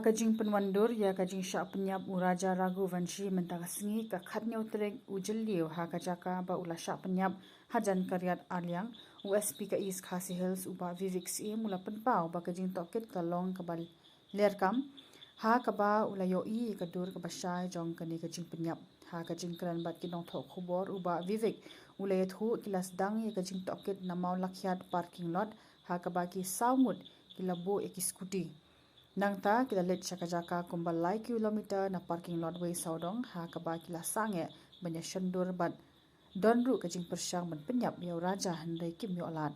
kajing penwandur ya kajing syak penyap uraja ragu vanshi mentang sengi ka khatnya utrek ujeliu ha kajaka ba ula syak penyap hajan karyat alyang USP ka East Khasi Hills uba Vivek si mula penpau ba kajing toket kalong kabal lerkam ha kaba ula yoi kadur kabashai jong kani kajing penyap ha kajing kran bat kinong thok khubor uba Vivek ula yathu kilas dang ya kajing toket namau lakhyat parking lot ha kaba ki saungut kilabo eki scooty Nangta kita let Shakajaka kumbalai kilometer na parking lot way saudong ha kaba kila sange banya shendur bat donru kajing persyang ban penyap yau raja handai kim yo alat.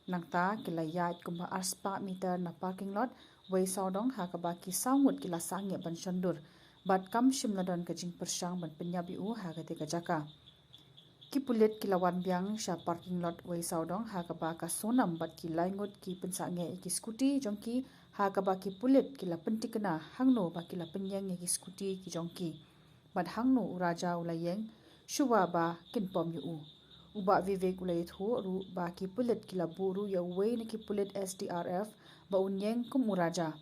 Nangta kila yait kumba arspa meter na parking lot way saudong ha kaba ki saungut kila sange ban shendur bat kam shimladon kajing persyang ban penyap yu ha kate kajaka. Kipulit kilawan biang sha parking lot way saudong ha kaba ka sonam bat ki laingut ki pensange ki scooty jongki ha kaba ki pulit kila pentikena hangno ba kila penyeng ki scooty ki jongki bat hangno uraja ulayeng shuwa ba kinpom yu uba Vivek ulay thu ru ba ki pulit kila buru ya way na ki pulit SDRF ba unyeng kum uraja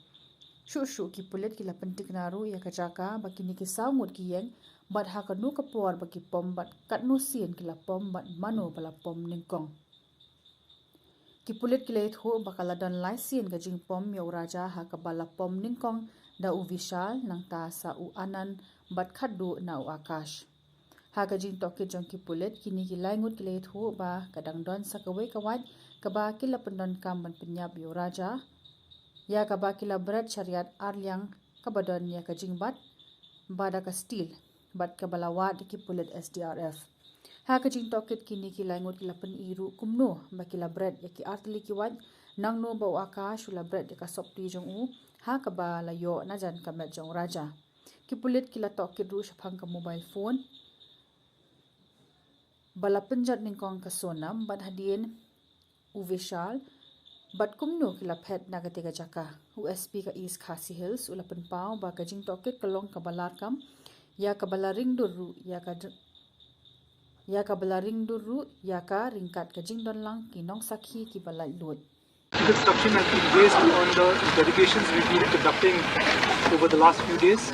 shu ki pulit kila pentikena ru ya kajaka ba kini ki saumut ki yeng bat ha kanu kapor ba ki pom bat katnu sien kila pom bat mano bala pom ningkong Kipulit kilait ho bakaladon laisien gajing pom ya uraja ha kabala pom ningkong da u vishal nang ta sa u anan bat khadu na u akash. Ha gajing toke jong kipulit kini kilaingut kilait ho ba kadang don sa kawai kawat kaba kila pendon kam ban penyap ya uraja ya kaba kila berat syariat arliang kabadon ya gajing bat bada ka steel bat kabala wat kipulit SDRF. Ha kajing toket kini kilaingut kila pen iru kumno ba kila bread ya ki artli kiwat nangno ba aka shula bread ya ka sopti jong u ha ka ba la yo na jan kamet jong raja kipulit kila toket ru shapang ka mobile phone bala penjat ningkong ka sonam bat hadien u vishal bat kumno kila phet na gatega jaka USP ka East Khasi Hills ula penpau ba kajing toket kalong ka balarkam ya ka bala ringdur ru ya ka balaring duru ya ka ringkat kajing don lang kinong sakhi ki balai lut. Construction has been based on the interrogations we've been conducting over the last few days.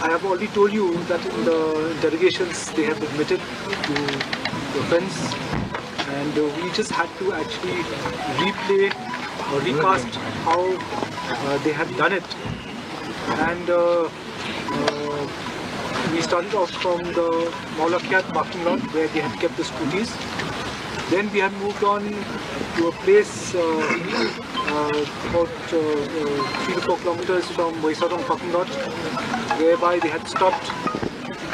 I have already told you that in the interrogations they have admitted to the offence and we just had to actually replay or recast how they have done it and we started off from the Maulakyat parking lot where they had kept the scooties. Then we had moved on to a place about 3 to 4 kilometers from Waisadong parking lot whereby they had stopped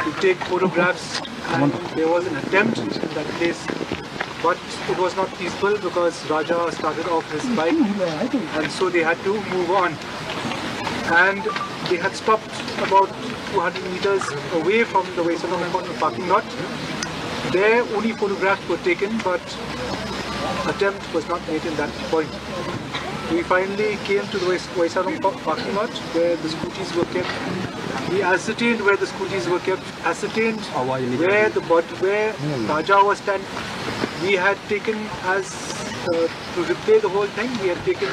to take photographs and there was an attempt in that place but it was not feasible because Raja started off his bike and so they had to move on and they had stopped about 200 meters away from the Waisadong parking lot. There only photographs were taken but attempt was not made in that point. We finally came to the Waisadong parking lot where the scooties were kept. We ascertained where the scooties were kept, ascertained where Raja was standing. We had taken to replay the whole thing, we had taken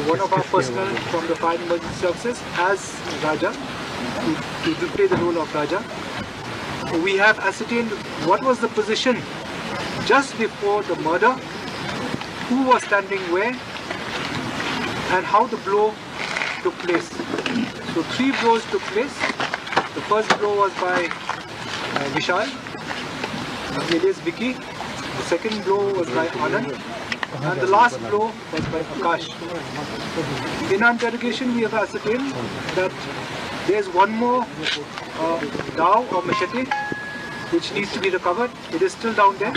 one of our personnel from the fire emergency services as Raja to replay the role of Raja. We have ascertained what was the position just before the murder, who was standing where and how the blow took place. So 3 blows took place. The first blow was by Vishal, alias Vicky. The second blow was by Anand. And the last blow was by Akash. In our interrogation we have ascertained that there is one more dao or machete which needs to be recovered. It is still down there.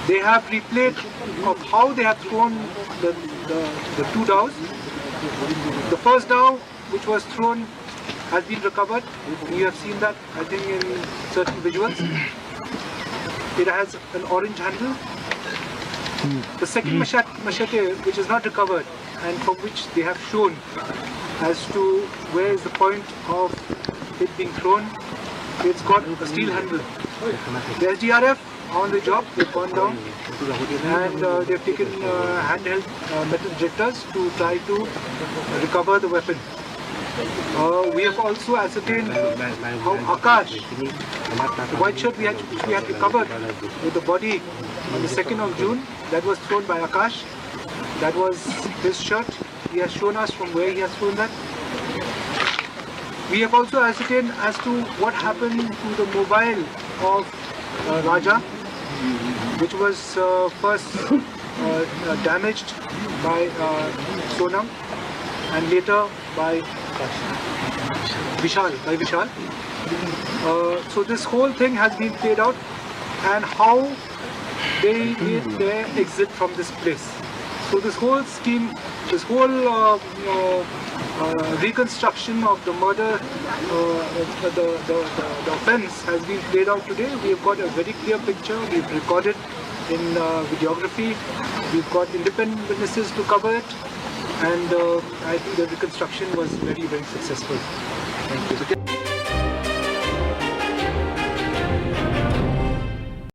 They have replayed of how they have thrown the 2 daos. The first dao which was thrown has been recovered. You have seen that I think in certain visuals. It has an orange handle. The second machete which is not recovered and from which they have shown as to where is the point of it being thrown, it's got a steel handle. The SDRF on the job. They've gone down and they've taken handheld metal detectors to try to recover the weapon. We have also ascertained how Akash, the white shirt which we had recovered with the body on the 2nd of June, that was thrown by Akash. That was his shirt. He has shown us from where he has thrown that. We have also ascertained as to what happened to the mobile of Raja, which was first damaged by Sonam and later by Vishal. So this whole thing has been played out, and how they made their exit from this place. So this whole scheme, this whole reconstruction of the murder, the offence has been played out today. We have got a very clear picture. We've recorded in videography. We've got independent witnesses to cover it, and I think the reconstruction was very, very successful. Thank you.